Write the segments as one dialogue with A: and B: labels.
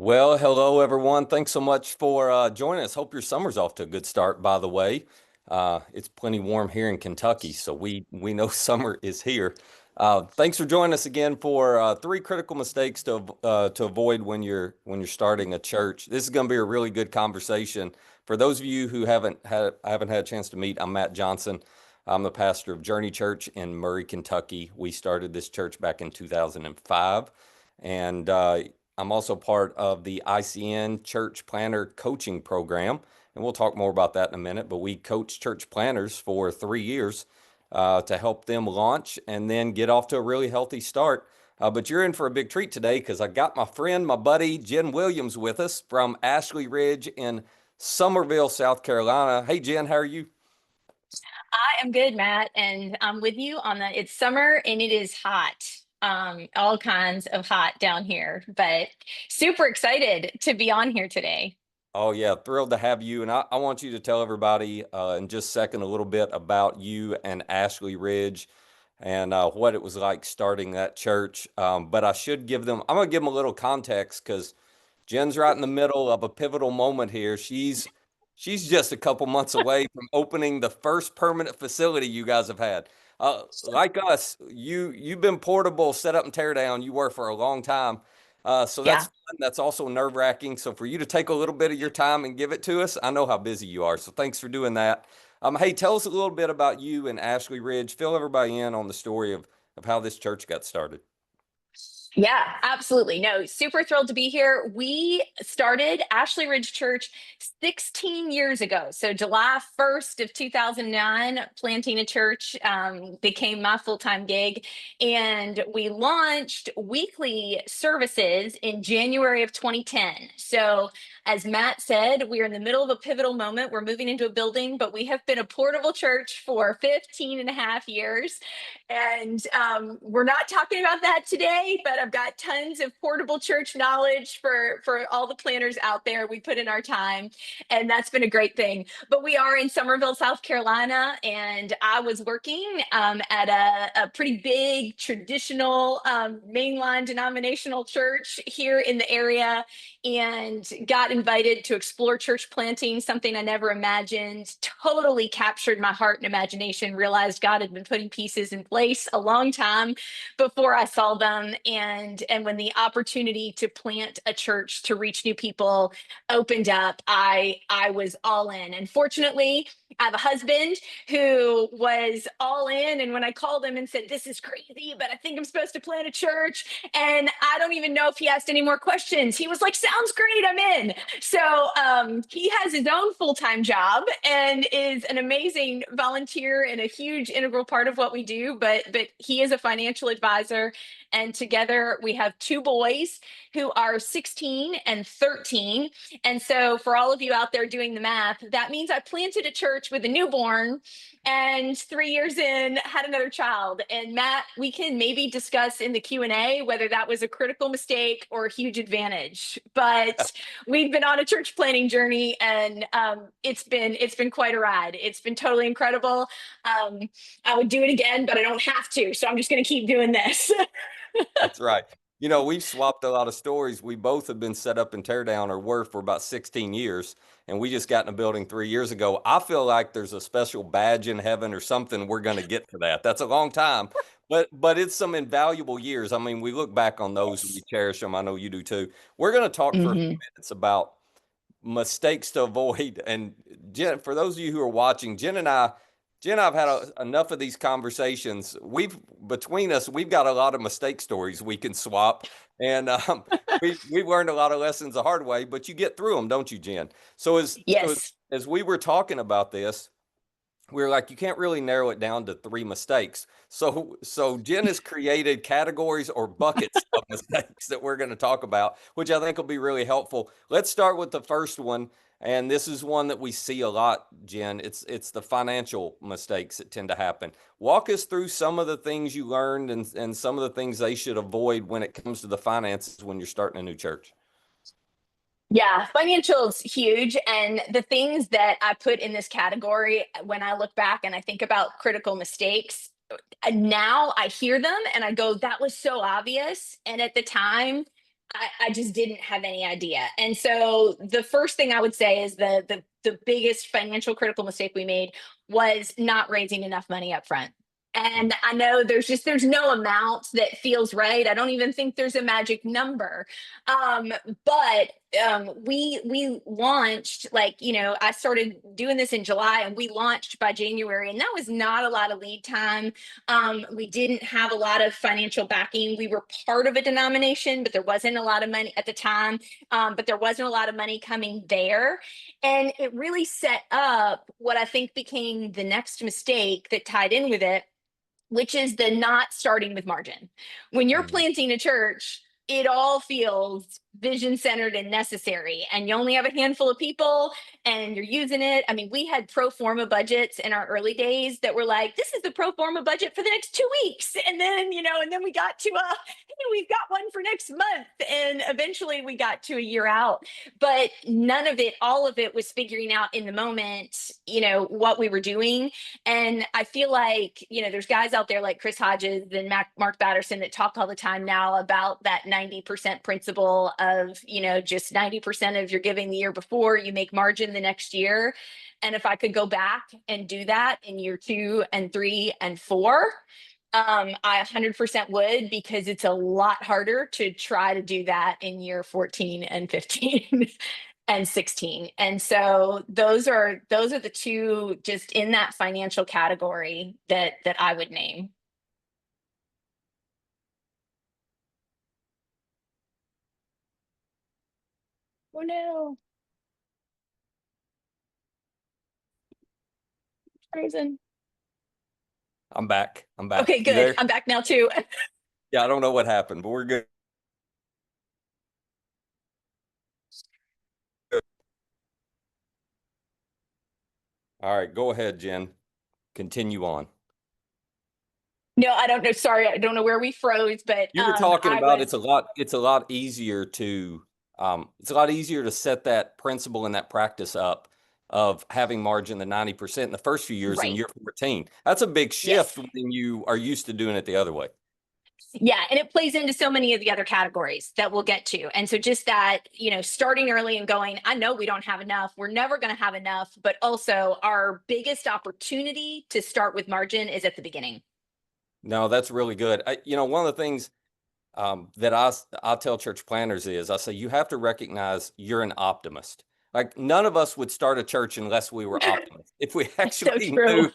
A: Well, hello everyone. Thanks so much for joining us. Hope your summer's off to a good start, by the way. It's plenty warm here in Kentucky, so we know summer is here. Thanks for joining us again for three critical mistakes to avoid when you're starting a church. This is going to be a really good conversation. For those of you who haven't had a chance to meet, I'm Matt Johnson. I'm the pastor of Journey Church in Murray, Kentucky. We started this church back in 2005, and I'm also part of the ICN Church Planner Coaching Program, and we'll talk more about that in a minute. But we coach church planners for 3 years to help them launch and then get off to a really healthy start. But you're in for a big treat today because I got my friend, my buddy, Jen Williams with us from Ashley Ridge in Summerville, South Carolina. Hey, Jen, how are you?
B: I am good, Matt, and I'm with you on that. It's summer and it is hot. All kinds of hot down here, but super excited to be on here today.
A: Oh, yeah, thrilled to have you. And I want you to tell everybody in just a second a little bit about you and Ashley Ridge and what it was like starting that church. But I'm going to give them a little context because Jen's right in the middle of a pivotal moment here. She's just a couple months away from opening the first permanent facility you guys have had. Like us, you've been portable, set up and tear down. You were for a long time. So that's
B: Yeah.
A: fun. That's also nerve-wracking. So for you to take a little bit of your time and give it to us, I know how busy you are. So thanks for doing that. Hey, tell us a little bit about you and Ashley Ridge. Fill everybody in on the story of how this church got started.
B: Yeah, absolutely. No, super thrilled to be here. We started Ashley Ridge Church 16 years ago. So July 1st of 2009, planting a church became my full-time gig. And we launched weekly services in January of 2010. So as Matt said, we are in the middle of a pivotal moment. We're moving into a building, but we have been a portable church for 15 and a half years. And we're not talking about that today, but I've got tons of portable church knowledge for all the planners out there. We put in our time, and that's been a great thing. But we are in Summerville, South Carolina, and I was working at a pretty big traditional mainline denominational church here in the area, and got invited to explore church planting, something I never imagined. Totally captured my heart and imagination. Realized God had been putting pieces in place a long time before I saw them. And when the opportunity to plant a church to reach new people opened up, I was all in. And fortunately, I have a husband who was all in. And when I called him and said, "This is crazy, but I think I'm supposed to plant a church," and I don't even know if he asked any more questions, he was like, "Sounds great, I'm in." So he has his own full-time job and is an amazing volunteer and a huge integral part of what we do. But he is a financial advisor, and together we have two boys who are 16 and 13. And so for all of you out there doing the math, that means I planted a church with a newborn, and 3 years in had another child. And Matt, we can maybe discuss in the Q&A whether that was a critical mistake or a huge advantage. But we've been on a church planning journey, and it's been quite a ride. It's been totally incredible. I would do it again, but I don't have to, so I'm just going to keep doing this.
A: That's right. You know, we've swapped a lot of stories. We both have been set up and tear down or were for about 16 years, and we just got in a building 3 years ago. I feel like there's a special badge in heaven or something we're going to get for that. That's a long time, but it's some invaluable years. I mean, we look back on those, we
B: Yes.
A: cherish them. I know you do too. We're going to talk for a few
B: Hmm.
A: minutes about mistakes to avoid. And Jen, for those of you who are watching, Jen and I've had enough of these conversations. Between us, we've got a lot of mistake stories we can swap, and we've learned a lot of lessons the hard way. But you get through them, don't you, Jen? So
B: Yes.
A: as we were talking about this, we were like, you can't really narrow it down to three mistakes. So Jen has created categories or buckets of mistakes that we're going to talk about, which I think will be really helpful. Let's start with the first one, and this is one that we see a lot, Jen. It's the financial mistakes that tend to happen. Walk us through some of the things you learned and some of the things they should avoid when it comes to the finances when you're starting a new church.
B: Yeah, financials huge. And the things that I put in this category, when I look back and I think about critical mistakes, now I hear them and I go, that was so obvious. And at the time, I just didn't have any idea. And so the first thing I would say is the biggest financial critical mistake we made was not raising enough money up front. And I know there's no amount that feels right. I don't even think there's a magic number. Um, but we launched, like, I started doing this in July and we launched by January, and that was not a lot of lead time. We didn't have a lot of financial backing. We were part of a denomination, but there wasn't a lot of money at the time. But there wasn't a lot of money coming there. And it really set up what I think became the next mistake that tied in with it, which is the not starting with margin. When you're
A: Mm.
B: planting a church, it all feels vision centered and necessary, and you only have a handful of people and you're using it. I mean, we had pro forma budgets in our early days that were like, this is the pro forma budget for the next 2 weeks. And then, and then we got to we've got one for next month. And eventually we got to a year out. But none of it, all of it was figuring out in the moment, what we were doing. And I feel like, there's guys out there like Chris Hodges and Mark Batterson that talk all the time now about that 90% principle of, just 90% of your giving the year before, you make margin the next year. And if I could go back and do that in year 2 and 3 and 4, I 100% would, because it's a lot harder to try to do that in year 14 and 15 and 16. And so those are the two just in that financial category that I would name. Oh no, frozen.
A: I'm back. I'm back.
B: Okay,
A: You
B: good.
A: there?
B: I'm back now too.
A: Yeah, I don't know what happened, but we're good. All right, go ahead, Jen. Continue on.
B: No, I don't know. Sorry, I don't know where we froze, but
A: You were talking
B: I
A: about
B: was
A: it's a lot easier to set that principle and that practice up of having margin the 90% in the first few years in
B: right.
A: year 14. That's a big shift
B: Yes.
A: when you are used to doing it the other way.
B: Yeah, and it plays into so many of the other categories that we'll get to. And so just that, starting early and going, I know we don't have enough. We're never going to have enough, but also our biggest opportunity to start with margin is at the beginning.
A: No, that's really good. One of the things that I tell church planners is I say you have to recognize you're an optimist. Like none of us would start a church unless we were optimists. If we
B: So
A: actually
B: true.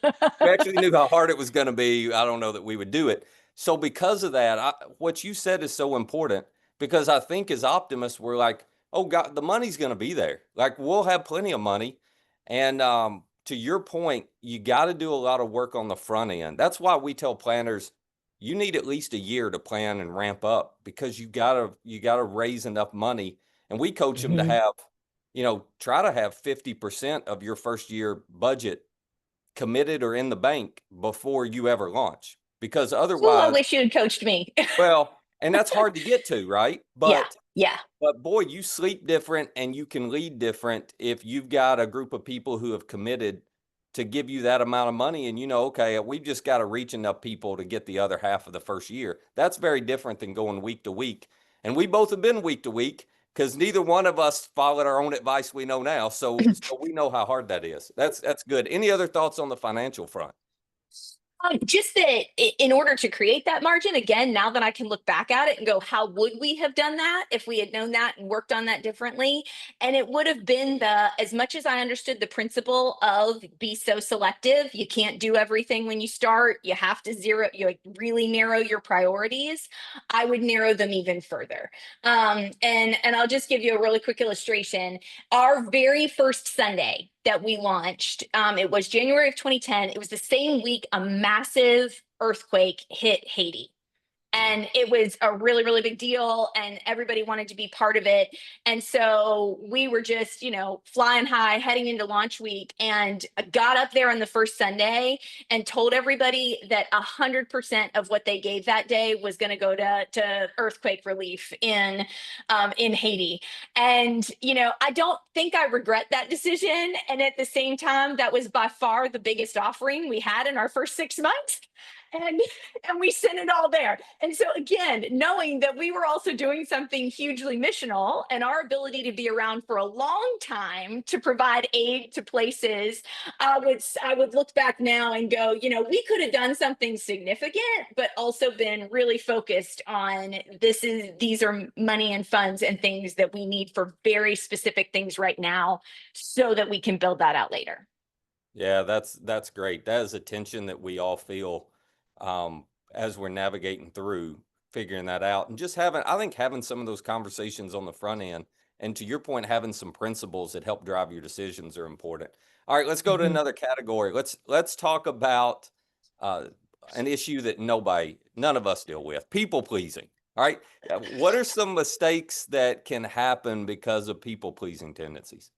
A: knew how hard it was going to be, I don't know that we would do it. So because of that, what you said is so important, because I think as optimists we're like, oh God, the money's going to be there. Like we'll have plenty of money, and to your point, you got to do a lot of work on the front end. That's why we tell planners you need at least a year to plan and ramp up, because you gotta raise enough money. And we coach them to
B: Mhm.
A: have, try to have 50% of your first year budget committed or in the bank before you ever launch. Because
B: Ooh, I
A: otherwise,
B: wish you had coached me.
A: well, and that's hard to get to, right?
B: Yeah, yeah.
A: But boy, you sleep different and you can lead different if you've got a group of people who have committed to give you that amount of money, and okay, we've just got to reach enough people to get the other half of the first year. That's very different than going week to week. And we both have been week to week because neither one of us followed our own advice we know now. So we know how hard that is. That's good. Any other thoughts on the financial front?
B: Just that in order to create that margin, again, now that I can look back at it and go, how would we have done that if we had known that and worked on that differently? And it would have been as much as I understood the principle of be so selective, you can't do everything when you start, you have to really narrow your priorities. I would narrow them even further. And I'll just give you a really quick illustration. Our very first Sunday that we launched, it was January of 2010. It was the same week a massive earthquake hit Haiti. And it was a really, really big deal, and everybody wanted to be part of it. And so we were just, flying high, heading into launch week, and got up there on the first Sunday and told everybody that 100% of what they gave that day was going to go to earthquake relief in Haiti. And I don't think I regret that decision. And at the same time, that was by far the biggest offering we had in our first 6 months. and and we sent it all there. And so again, knowing that we were also doing something hugely missional, and our ability to be around for a long time to provide aid to places, I would look back now and go, we could have done something significant, but also been really focused on these are money and funds and things that we need for very specific things right now, so that we can build that out later.
A: Yeah, that's great. That is a tension that we all feel um, as we're navigating through figuring that out, and just I think having some of those conversations on the front end, and to your point, having some principles that help drive your decisions are important. All right, let's go to
B: Mhm.
A: another category. Let's talk about uh, an issue that none of us deal with: people pleasing. All right, what are some mistakes that can happen because of people pleasing tendencies?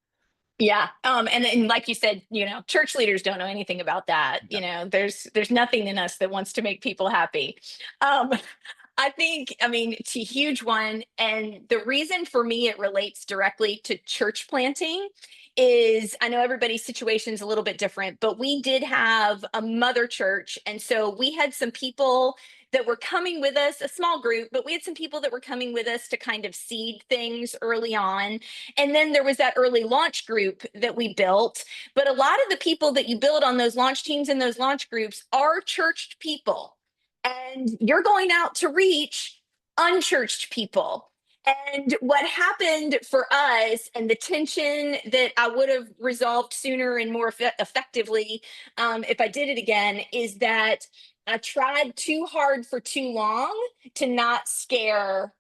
B: Yeah. And like you said, church leaders don't know anything about that. There's nothing in us that wants to make people happy. Um, I mean, it's a huge one. And the reason for me it relates directly to church planting is, I know everybody's situation is a little bit different, but we did have a mother church. And so we had some people that were coming with us, a small group, but we had some people that were coming with us to kind of seed things early on. And then there was that early launch group that we built. But a lot of the people that you build on those launch teams and those launch groups are churched people, and you're going out to reach unchurched people. And what happened for us, and the tension that I would have resolved sooner and more effectively, if I did it again, is that I tried too hard for too long to not scare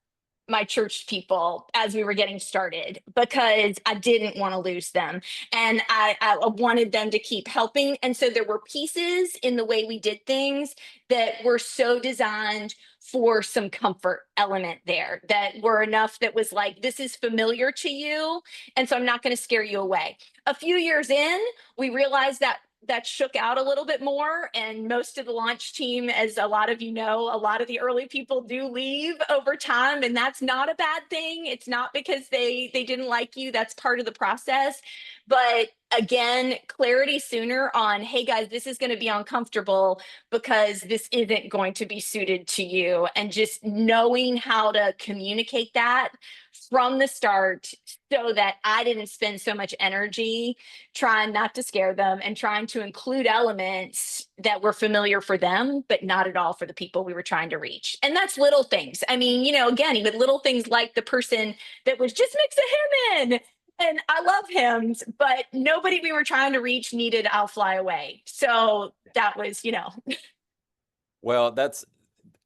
B: my church people as we were getting started, because I didn't want to lose them, and I wanted them to keep helping. And so there were pieces in the way we did things that were so designed for some comfort element there, that were enough that was like, this is familiar to you, and so I'm not going to scare you away. A few years in, we realized that that shook out a little bit more, and most of the launch team, as a lot of a lot of the early people do leave over time, and that's not a bad thing. It's not because they didn't like you. That's part of the process. But again, clarity sooner on, hey guys, this is going to be uncomfortable because this isn't going to be suited to you, and just knowing how to communicate that from the start, so that I didn't spend so much energy trying not to scare them and trying to include elements that were familiar for them, but not at all for the people we were trying to reach. And that's little things. I mean, again, even little things like the person that was just mix a hymn in. And I love hymns, but nobody we were trying to reach needed I'll Fly Away. So that was,
A: Well,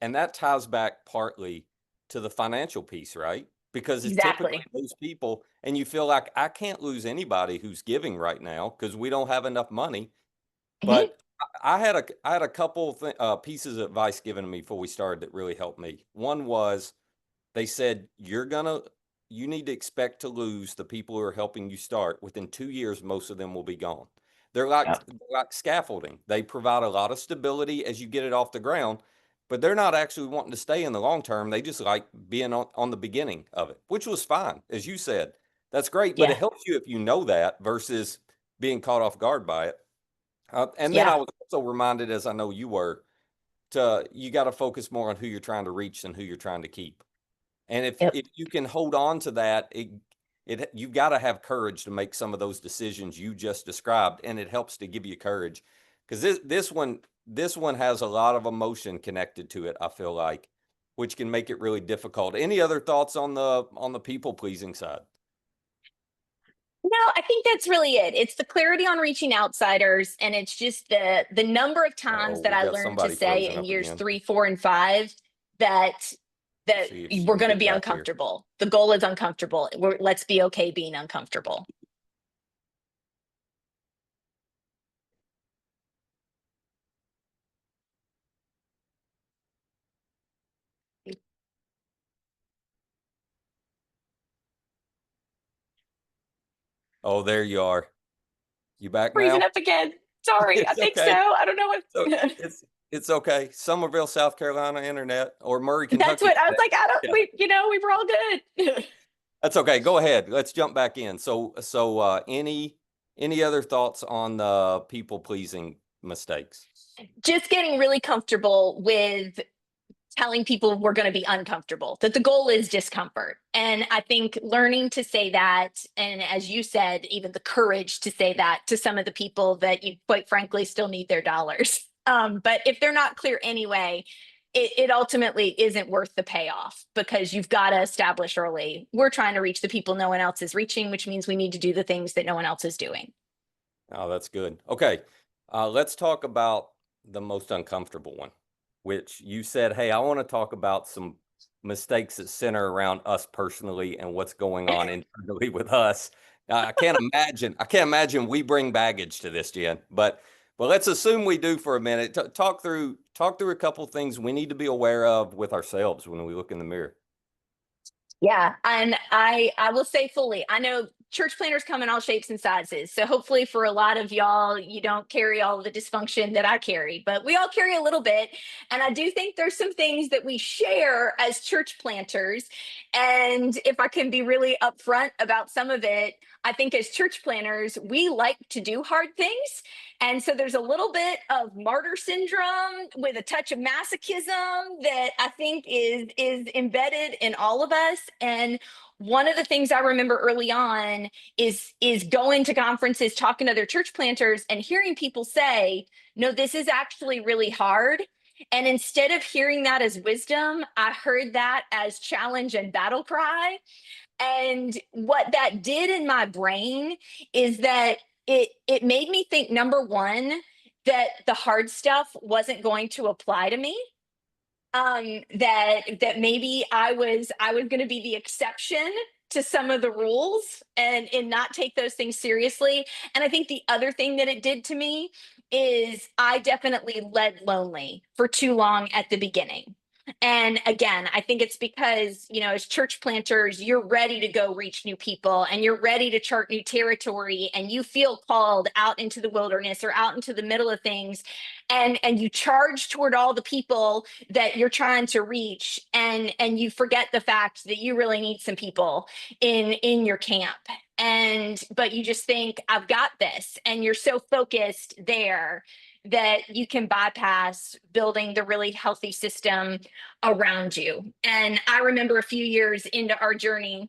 A: and that ties back partly to the financial piece, right? Because it's typically
B: exactly.
A: those people, and you feel like I can't lose anybody who's giving right now because we don't have enough money.
B: Mhm.
A: But I had a couple pieces of advice given to me before we started that really helped me. One was they said you need to expect to lose the people who are helping you start. Within 2 years, most of them will be gone.
B: Yep.
A: They're like scaffolding. They provide a lot of stability as you get it off the ground, but they're not actually wanting to stay in the long term. They just like being on the beginning of it, which was fine, as you said. That's great, but it
B: Yeah.
A: helps you if you know that versus being caught off guard by it. And then I
B: Yeah.
A: was also reminded, as I know you were, to you got to focus more on who you're trying to reach than who you're trying to keep. And
B: Yep.
A: if you can hold on to that, you've got to have courage to make some of those decisions you just described, and it helps to give you courage because this one has a lot of emotion connected to it. I feel like, which can make it really difficult. Any other thoughts on the people pleasing side?
B: No, I think that's really it. It's the clarity on reaching outsiders, and it's just the number of
A: Oh,
B: times that
A: we
B: I
A: got
B: learned to
A: somebody
B: say
A: frozen
B: in
A: up
B: years
A: again.
B: 3, 4, and 5 that
A: Let's
B: that
A: see if she
B: we're
A: can
B: going to
A: get
B: be
A: back here.
B: uncomfortable. The goal is uncomfortable. Let's be okay being uncomfortable.
A: Oh, there you are. You back
B: Freezing
A: now?
B: up again. Sorry, I
A: It's
B: think so.
A: okay.
B: I don't know
A: So
B: what.
A: it's okay. Somerville, South Carolina internet or Murray,
B: That's
A: Kentucky
B: what I was
A: internet.
B: like. I don't.
A: Yeah,
B: We were all good.
A: that's okay. Go ahead. Let's jump back in. Any other thoughts on the people pleasing mistakes?
B: Just getting really comfortable with telling people we're going to be uncomfortable, that the goal is discomfort. And I think learning to say that, and as you said, even the courage to say that to some of the people that you quite frankly still need their dollars. But if they're not clear anyway, it ultimately isn't worth the payoff, because you've got to establish early, we're trying to reach the people no one else is reaching, which means we need to do the things that no one else is doing.
A: Oh, that's good. Okay, let's talk about the most uncomfortable one, which you said, hey, I want to talk about some mistakes that center around us personally and what's going on internally with us. I can't imagine we bring baggage to this, Jen, but let's assume we do for a minute. Talk through a couple things we need to be aware of with ourselves when we look in the mirror.
B: Yeah, and I will say fully, I know church planners come in all shapes and sizes. So hopefully for a lot of y'all, you don't carry all the dysfunction that I carry, but we all carry a little bit. And I do think there's some things that we share as church planters. And if I can be really upfront about some of it, I think as church planners, we like to do hard things. And so there's a little bit of martyr syndrome with a touch of masochism that I think is embedded in all of us. And one of the things I remember early on is going to conferences, talking to other church planters, and hearing people say, "No, this is actually really hard." And instead of hearing that as wisdom, I heard that as challenge and battle cry. And what that did in my brain is that it made me think, number one, that the hard stuff wasn't going to apply to me. That maybe I was going to be the exception to some of the rules and not take those things seriously. And I think the other thing that it did to me is I definitely led lonely for too long at the beginning. And again, I think it's because, as church planters, you're ready to go reach new people and you're ready to chart new territory and you feel called out into the wilderness or out into the middle of things. And you charge toward all the people that you're trying to reach, and you forget the fact that you really need some people in your camp. And but you just think, I've got this, and you're so focused there that you can bypass building the really healthy system around you. And I remember a few years into our journey,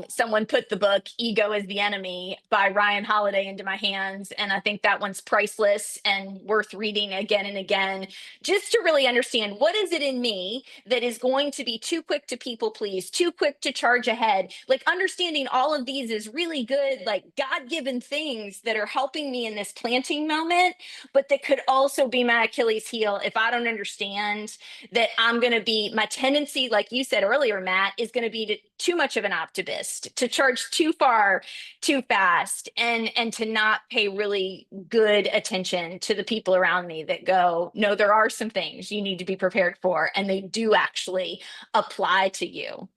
B: someone put the book Ego is the Enemy by Ryan Holiday into my hands. And I think that one's priceless and worth reading again and again, just to really understand what is it in me that is going to be too quick to people please, too quick to charge ahead. Like understanding all of these is really good, like God-given things that are helping me in this planting moment, but that could also be my Achilles heel if I don't understand that I'm going to be, my tendency, like you said earlier, Matt, is going to be too much of an optimist, to charge too far, too fast, and to not pay really good attention to the people around me that go, no, there are some things you need to be prepared for, and they do actually apply to you. You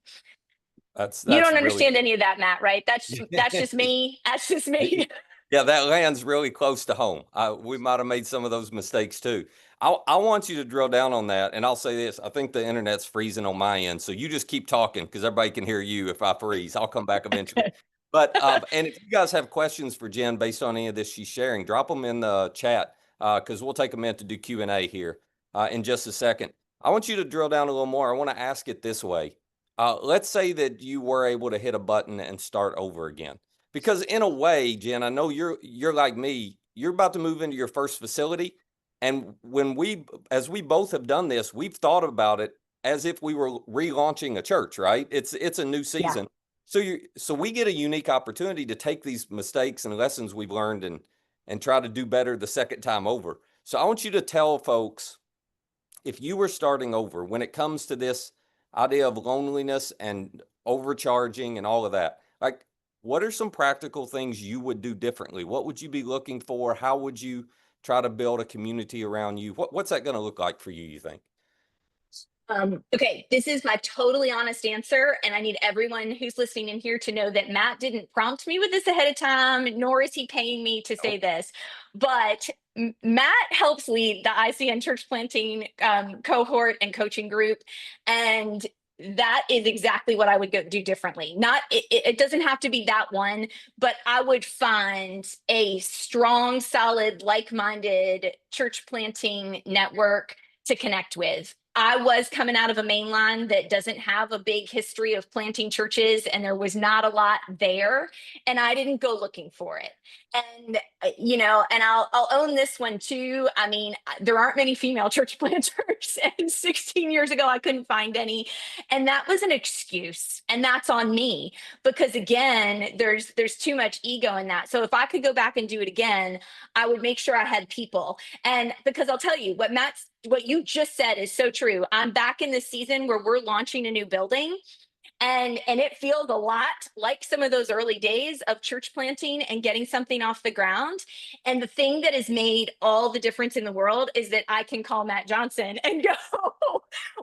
A: That's
B: don't
A: really
B: understand any of that, Matt, right? That's just me. That's just me.
A: Yeah, that lands really close to home. We might have made some of those mistakes too. I want you to drill down on that, and I'll say this: I think the internet's freezing on my end, so you just keep talking because everybody can hear you. If I freeze, I'll come back eventually. But and if you guys have questions for Jen based on any of this she's sharing, drop them in the chat because we'll take a minute to do Q&A here in just a second. I want you to drill down a little more. I want to ask it this way: let's say that you were able to hit a button and start over again. Because in a way, Jen, I know you're like me. You're about to move into your first facility, and as we both have done this, we've thought about it as if we were relaunching a church, right? It's a new
B: Yeah.
A: season, so we get a unique opportunity to take these mistakes and lessons we've learned and try to do better the second time over. So I want you to tell folks, if you were starting over when it comes to this idea of loneliness and overcharging and all of that, like what are some practical things you would do differently? What would you be looking for? How would you try to build a community around you? What's that going to look like for you, you think?
B: Okay, this is my totally honest answer, and I need everyone who's listening in here to know that Matt didn't prompt me with this ahead of time, nor is he paying me to say
A: Oh,
B: this. But Matt helps lead the ICN church planting cohort and coaching group, and that is exactly what I would go do differently. Not it doesn't have to be that one, but I would find a strong, solid, like-minded church planting network to connect with. I was coming out of a mainline that doesn't have a big history of planting churches, and there was not a lot there, and I didn't go looking for it. And and I'll own this one too. I mean, there aren't many female church planters, and 16 years ago I couldn't find any, and that was an excuse, and that's on me, because again, there's too much ego in that. So if I could go back and do it again, I would make sure I had people. And because I'll tell you what you just said is so true. I'm back in this season where we're launching a new building, and it feels a lot like some of those early days of church planting and getting something off the ground. And the thing that has made all the difference in the world is that I can call Matt Johnson and go,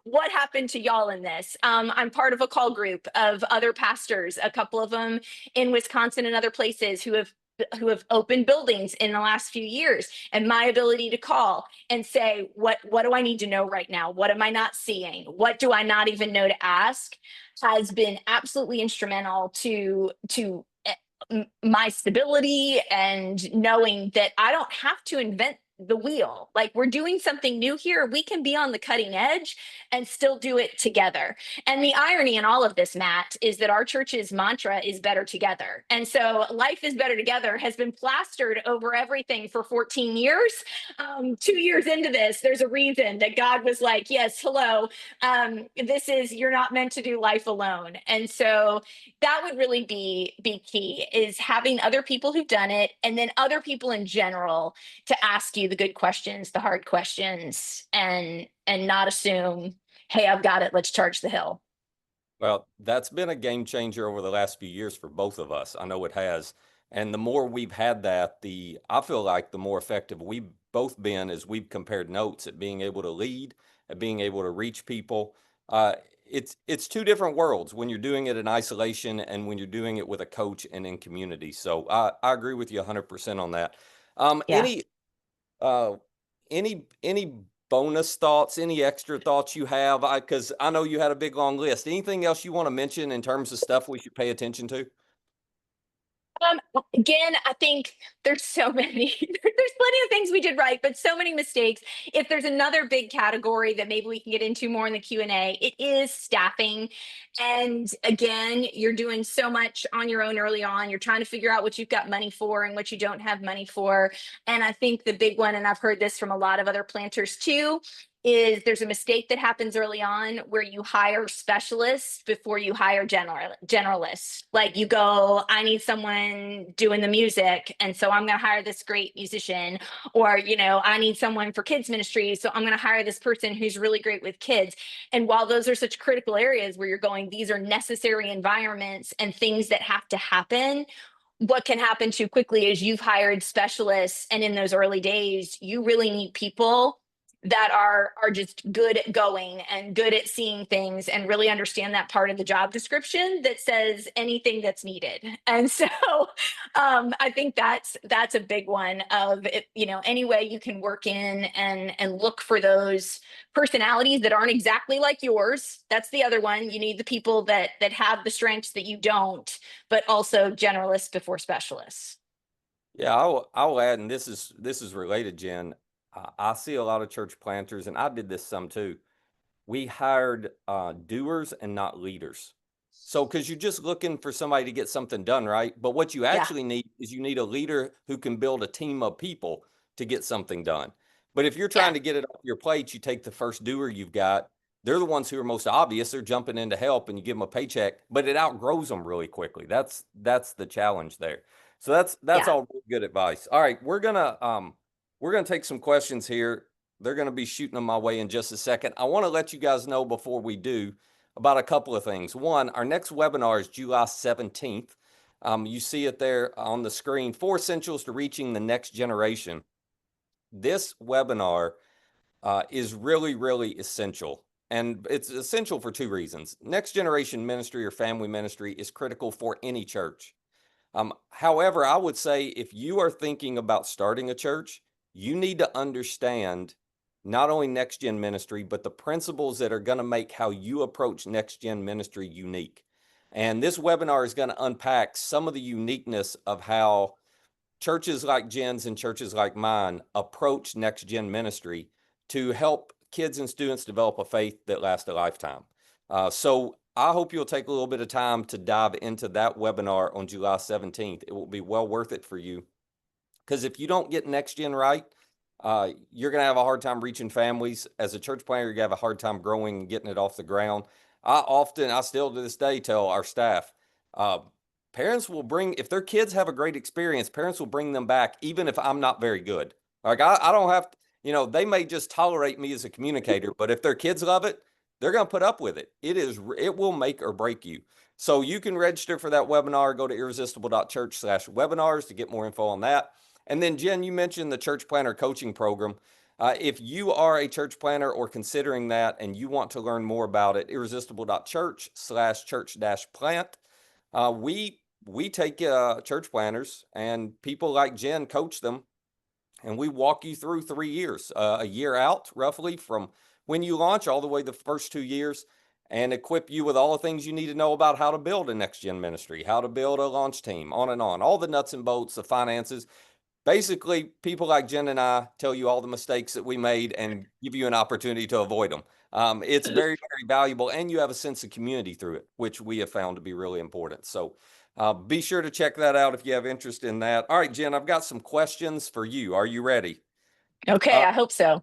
B: what happened to y'all in this? I'm part of a call group of other pastors, a couple of them in Wisconsin and other places, who have opened buildings in the last few years, and my ability to call and say, what do I need to know right now? What am I not seeing? What do I not even know to ask, has been absolutely instrumental to my stability, and knowing that I don't have to invent the wheel. Like, we're doing something new here. We can be on the cutting edge and still do it together. And the irony in all of this, Matt, is that our church's mantra is better together. And so life is better together has been plastered over everything for 14 years. 2 years into this, there's a reason that God was like, yes, hello, you're not meant to do life alone. And so that would really be key, is having other people who've done it, and then other people in general to ask you the good questions, the hard questions, and not assume, hey, I've got it, let's charge the hill.
A: Well, that's been a game changer over the last few years for both of us. I know it has. And the more we've had that, I feel like the more effective we've both been as we've compared notes at being able to lead, at being able to reach people. It's two different worlds when you're doing it in isolation and when you're doing it with a coach and in community. So I agree with you 100% on that. Um,
B: Yeah.
A: any uh, any bonus thoughts, any extra thoughts you have? Because I know you had a big long list. Anything else you want to mention in terms of stuff we should pay attention to?
B: Again, I think there's so many, there's plenty of things we did right, but so many mistakes. If there's another big category that maybe we can get into more in the Q&A, it is staffing. And again, you're doing so much on your own early on. You're trying to figure out what you've got money for and what you don't have money for. And I think the big one, and I've heard this from a lot of other planters too, is there's a mistake that happens early on where you hire specialists before you hire generalists. Like, you go, I need someone doing the music, and so I'm going to hire this great musician. Or, I need someone for kids ministry, so I'm going to hire this person who's really great with kids. And while those are such critical areas where you're going, these are necessary environments and things that have to happen. What can happen too quickly is you've hired specialists, and in those early days, you really need people that are just good at going and good at seeing things and really understand that part of the job description that says anything that's needed. And so I think that's a big one of it, any way you can work in and look for those personalities that aren't exactly like yours. That's the other one. You need the people that have the strengths that you don't, but also generalists before specialists.
A: Yeah, I'll add, and this is related, Jen. I see a lot of church planters, and I did this some too. We hired doers and not leaders. So, because you're just looking for somebody to get something done, right? But what you
B: Yeah.
A: actually need is you need a leader who can build a team of people to get something done. But if you're
B: Yeah.
A: trying to get it off your plate, you take the first doer you've got. They're the ones who are most obvious. They're jumping in to help, and you give them a paycheck, but it outgrows them really quickly. That's the challenge there. So that's
B: Yeah.
A: all really good advice. All right, we're gonna take some questions here. They're going to be shooting them my way in just a second. I want to let you guys know before we do about a couple of things. One, our next webinar is July 17th. You see it there on the screen, 4 Essentials to Reaching the Next Generation. This webinar is really, really essential. And it's essential for two reasons. Next generation ministry or family ministry is critical for any church. However, I would say if you are thinking about starting a church, you need to understand not only next gen ministry, but the principles that are going to make how you approach next gen ministry unique. And this webinar is going to unpack some of the uniqueness of how churches like Jen's and churches like mine approach next gen ministry to help kids and students develop a faith that lasts a lifetime. So I hope you'll take a little bit of time to dive into that webinar on July 17th. It will be well worth it for you. Because if you don't get next gen right, you're going to have a hard time reaching families. As a church planter, you're going to have a hard time growing and getting it off the ground. I still to this day tell our staff, uh, parents will bring, if their kids have a great experience, parents will bring them back, even if I'm not very good. Like I don't have to, they may just tolerate me as a communicator, but if their kids love it, they're going to put up with it. It will make or break you. So you can register for that webinar. Go to irresistible.church/webinars to get more info on that. And then, Jen, you mentioned the church planter coaching program. If you are a church planter or considering that and you want to learn more about it, irresistible.church/church-plant. We take church planters and people like Jen coach them, and we walk you through 3 years, a year out roughly from when you launch all the way the first 2 years, and equip you with all the things you need to know about how to build a next gen ministry, how to build a launch team, on and on, all the nuts and bolts, the finances. Basically, people like Jen and I tell you all the mistakes that we made and give you an opportunity to avoid them. It's very, very valuable, and you have a sense of community through it, which we have found to be really important. So be sure to check that out if you have interest in that. All right, Jen, I've got some questions for you. Are you ready?
B: Okay, I hope so.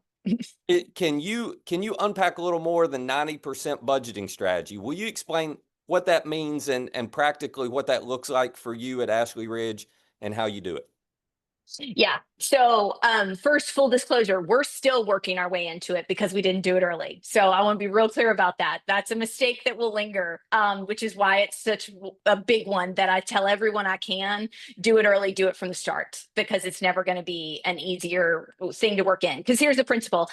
A: Can you unpack a little more than 90% budgeting strategy? Will you explain what that means and practically what that looks like for you at Ashley Ridge and how you do it?
B: Yeah. So, first, full disclosure, we're still working our way into it because we didn't do it early. So, I want to be real clear about that. That's a mistake that will linger, which is why it's such a big one that I tell everyone I can do it early, do it from the start, because it's never going to be an easier thing to work in. Because here's the principle.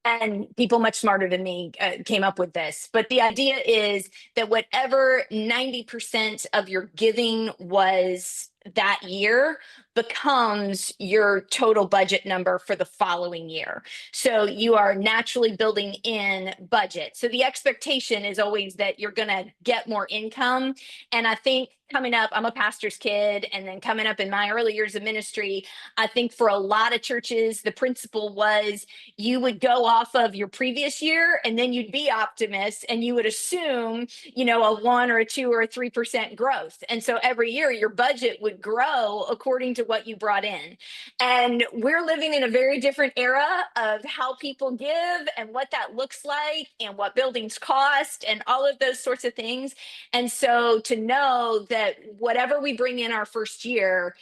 B: And people much smarter than me came up with this. But the idea is that whatever 90% of your giving was that year becomes your total budget number for the following year. So you are naturally building in budget. So the expectation is always that you're going to get more income. And I think coming up, I'm a pastor's kid, and then coming up in my early years of ministry, I think for a lot of churches, the principle was you would go off of your previous year and then you'd be optimists and you would assume, a 1 or a 2 or a 3% growth. And so every year your budget would grow according to what you brought in. And we're living in a very different era of how people give and what that looks like and what buildings cost and all of those sorts of things. And so to know that whatever we bring in our first year,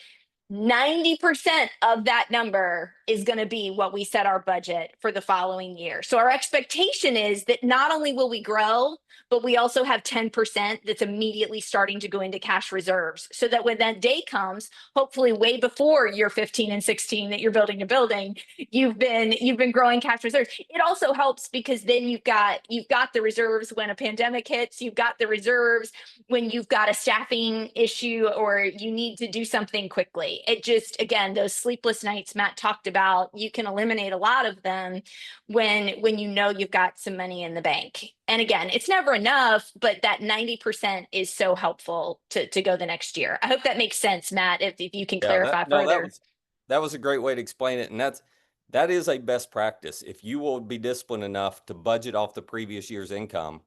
B: 90% of that number is going to be what we set our budget for the following year. So our expectation is that not only will we grow, but we also have 10% that's immediately starting to go into cash reserves, so that when that day comes, hopefully way before year 15 and 16 that you're building a building, you've been growing cash reserves. It also helps because then you've got the reserves when a pandemic hits, you've got the reserves when you've got a staffing issue or you need to do something quickly. It just, again, those sleepless nights Matt talked about, you can eliminate a lot of them when you've got some money in the bank. And again, it's never enough, but that 90% is so helpful to go the next year. I hope that makes sense, Matt, if you can clarify further.
A: That was a great way to explain it. And that is a best practice. If you will be disciplined enough to budget off the previous year's income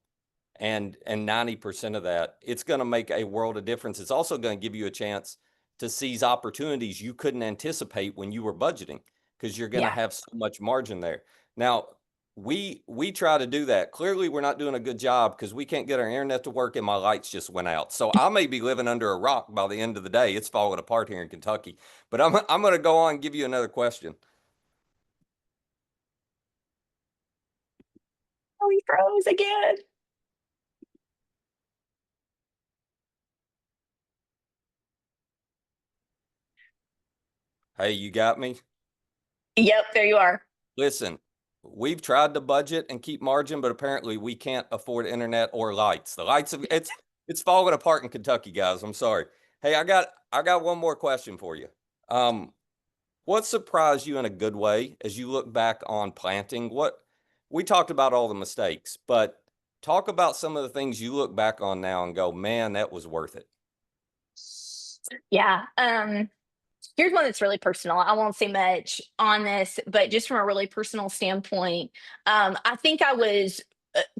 A: and 90% of that, it's going to make a world of difference. It's also going to give you a chance to seize opportunities you couldn't anticipate when you were budgeting, because you're going to have so much margin there. Now, we try to do that. Clearly, we're not doing a good job because we can't get our internet to work and my lights just went out. So I may be living under a rock by the end of the day. It's falling apart here in Kentucky. But I'm going to go on and give you another question.
B: Oh, he froze again.
A: Hey, you got me?
B: Yep, there you are.
A: Listen, we've tried to budget and keep margin, but apparently we can't afford internet or lights. The lights have it's falling apart in Kentucky, guys. I'm sorry. Hey, I got one more question for you. What surprised you in a good way as you look back on planting? What we talked about all the mistakes, but talk about some of the things you look back on now and go, man, that was worth it.
B: Yeah. Here's one that's really personal. I won't say much on this, but just from a really personal standpoint, I think I was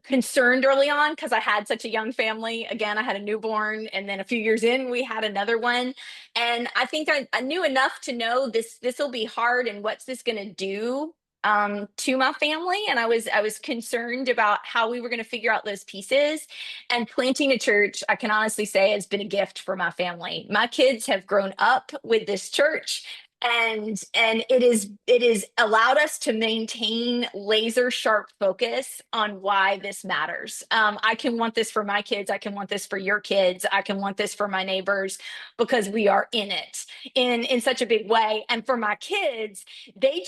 B: concerned early on because I had such a young family. Again, I had a newborn, and then a few years in, we had another one. And I think I knew enough to know this will be hard, and what's this going to do to my family. And I was concerned about how we were going to figure out those pieces. And planting a church, I can honestly say, has been a gift for my family. My kids have grown up with this church, and it is allowed us to maintain laser sharp focus on why this matters. I can want this for my kids, I can want this for your kids, I can want this for my neighbors, because we are in it in such a big way. And for my kids, they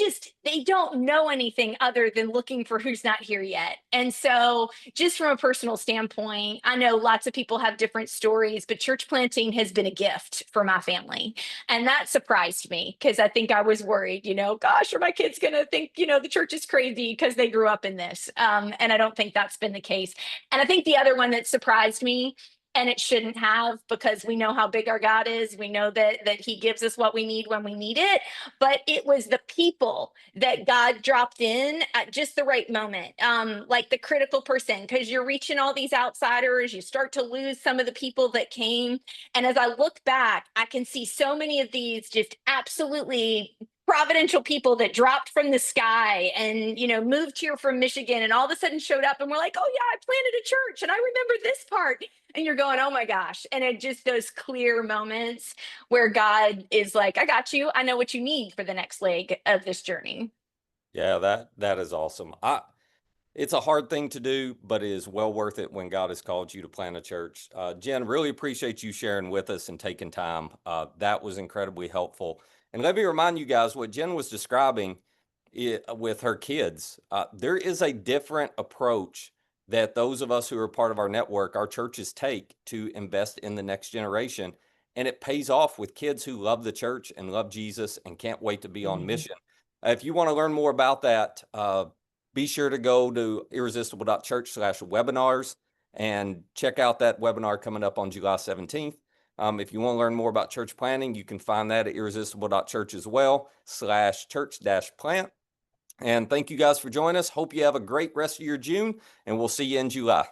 B: don't know anything other than looking for who's not here yet. And so, just from a personal standpoint, I know lots of people have different stories, but church planting has been a gift for my family. And that surprised me because I think I was worried, gosh, are my kids going to think, the church is crazy because they grew up in this? And I don't think that's been the case. And I think the other one that surprised me, and it shouldn't have, because we know how big our God is. We know that He gives us what we need when we need it. But it was the people that God dropped in at just the right moment, like the critical person, because you're reaching all these outsiders. You start to lose some of the people that came. And as I look back, I can see so many of these just absolutely providential people that dropped from the sky and moved here from Michigan and all of a sudden showed up and were like, oh yeah, I planted a church and I remember this part. And you're going, oh my gosh. And it just those clear moments where God is like, I got you. I know what you need for the next leg of this journey.
A: Yeah, that is awesome. It's a hard thing to do, but it is well worth it when God has called you to plant a church. Jen, really appreciate you sharing with us and taking time. That was incredibly helpful. And let me remind you guys what Jen was describing with her kids. There is a different approach that those of us who are part of our network, our churches take to invest in the next generation. And it pays off with kids who love the church and love Jesus and can't wait to be on
B: Mhm.
A: mission. If you want to learn more about that, be sure to go to irresistible.church/webinars and check out that webinar coming up on July 17th. If you want to learn more about church planning, you can find that at irresistible.church as well, /church-plant. And thank you guys for joining us. Hope you have a great rest of your June, and we'll see you in July.